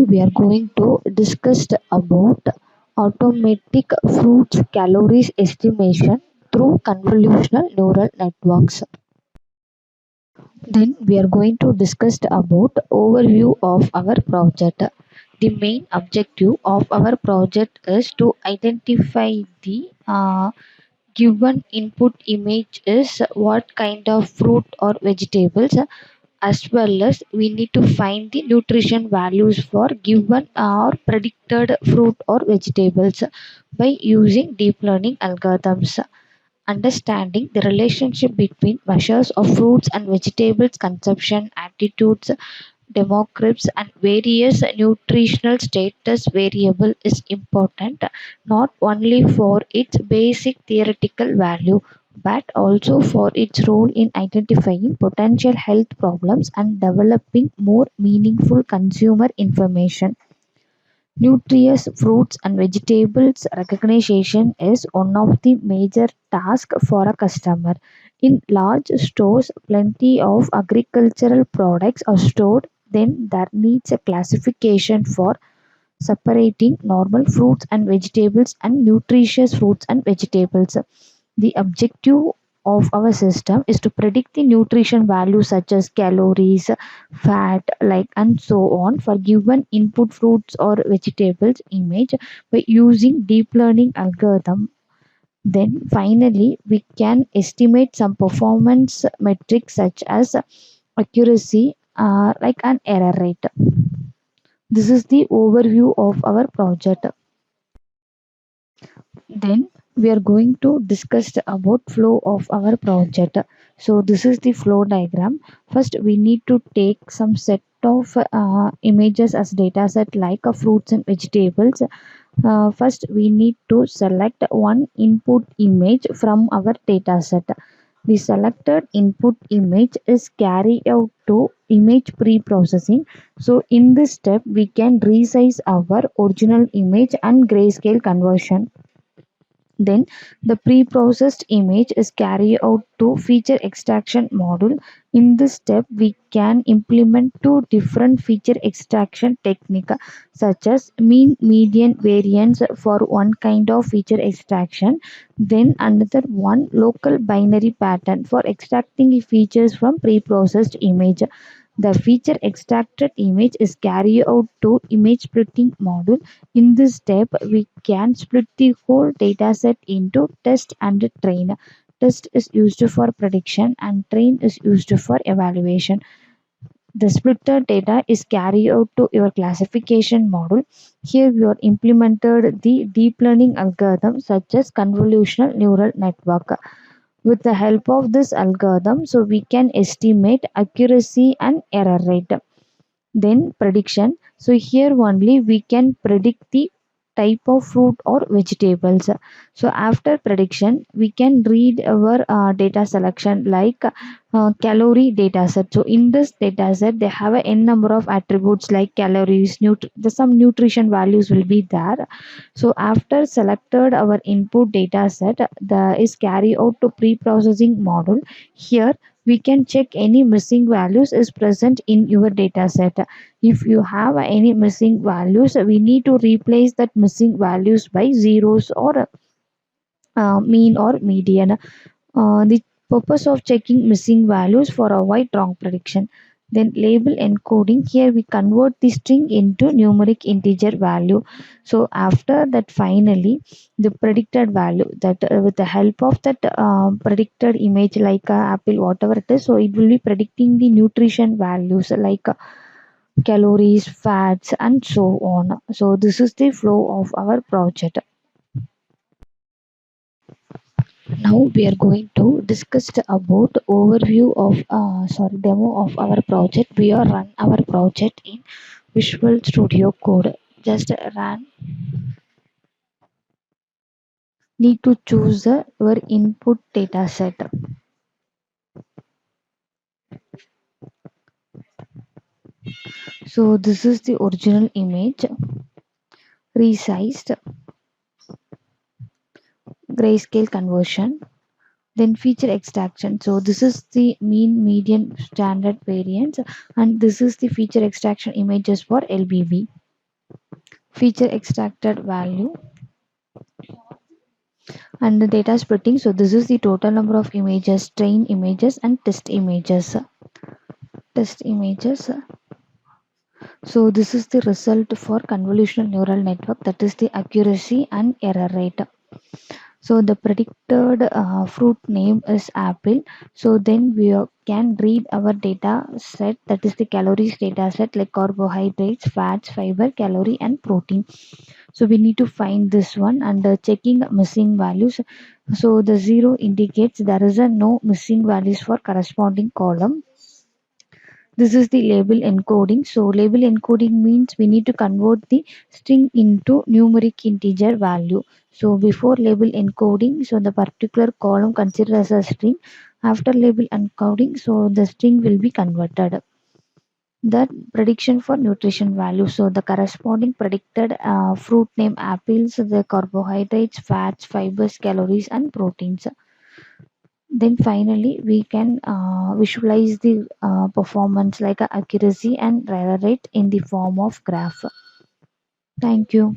we are going to discuss about automatic fruits calories estimation through convolutional neural networks. Then we are going to discuss about overview of our project. The main objective of our project is to identify the given input image is what kind of fruit or vegetables, as well as we need to find the nutrition values for given or predicted fruit or vegetables by using deep learning algorithms. Understanding the relationship between measures of fruits and vegetables consumption, attitudes, demographics, and various nutritional status variable is important, not only for its basic theoretical value but also for its role in identifying potential health problems and developing more meaningful consumer information. Nutritious fruits and vegetables recognition is one of the major tasks for a customer. In large stores, plenty of agricultural products are stored, then there needs a classification for separating normal fruits and vegetables and nutritious fruits and vegetables. The objective of our system is to predict the nutrition values such as calories, fat, like and so on for given input fruits or vegetables image by using deep learning algorithm. Then finally we can estimate some performance metrics such as accuracy, like an error rate. This is the overview of our project. Then we are going to discuss about flow of our project. So this is the flow diagram. First we need to take some set of images as data set like fruits and vegetables. First we need to select one input image from our data set. The selected input image is carried out to image pre-processing. So in this step we can resize our original image and grayscale conversion. Then the pre-processed image is carried out to feature extraction module. In this step, we can implement two different feature extraction technique such as mean median variance for one kind of feature extraction, then another one local binary pattern for extracting features from pre-processed image. The feature extracted image is carried out to image splitting module. In this step, we can split the whole dataset into test and train. Test is used for prediction and train is used for evaluation. The splitted data is carried out to your classification module. Here we are implemented the deep learning algorithm such as convolutional neural network. With the help of this algorithm, so we can estimate accuracy and error rate. Then prediction. So here only we can predict the type of fruit or vegetables. So after prediction, we can read our data selection like calorie data set. So in this data set, they have a n number of attributes like calories, some nutrition values will be there. So after selected our input data set, the is carried out to pre-processing module. Here we can check any missing values is present in your data set. If you have any missing values, we need to replace that missing values by zeros or mean or median. The purpose of checking missing values for avoid wrong prediction. Then label encoding. Here we convert the string into numeric integer value. So after that, finally the predicted value that with the help of that predicted image like apple whatever it is, so it will be predicting the nutrition values like calories, fats, and so on. So this is the flow of our project. Now we are going to discuss about overview of demo of our project. We are run our project in Visual Studio Code. Just run. Need to choose your input data set. So this is the original image, resized, grayscale conversion, then feature extraction. So this is the mean median standard variance and this is the feature extraction images for LBV. feature extracted value, and the data splitting. So this is the total number of images, train images and test images. Test images. So this is the result for convolutional neural network, that is the accuracy and error rate. So the predicted fruit name is apple. So then we can read our data set, that is the calories data set, like carbohydrates, fats, fiber, calorie and protein. So we need to find this one, and checking missing values. So the zero indicates there is a no missing values for corresponding column. This is the label encoding. So label encoding means we need to convert the string into numeric integer value. So before label encoding, so the particular column considered as a string. After label encoding, so the string will be converted. The prediction for nutrition value. So the corresponding predicted fruit name apples, the carbohydrates, fats, fibers, calories and proteins. Then finally we can visualize the performance like accuracy and error rate in the form of graph. Thank you.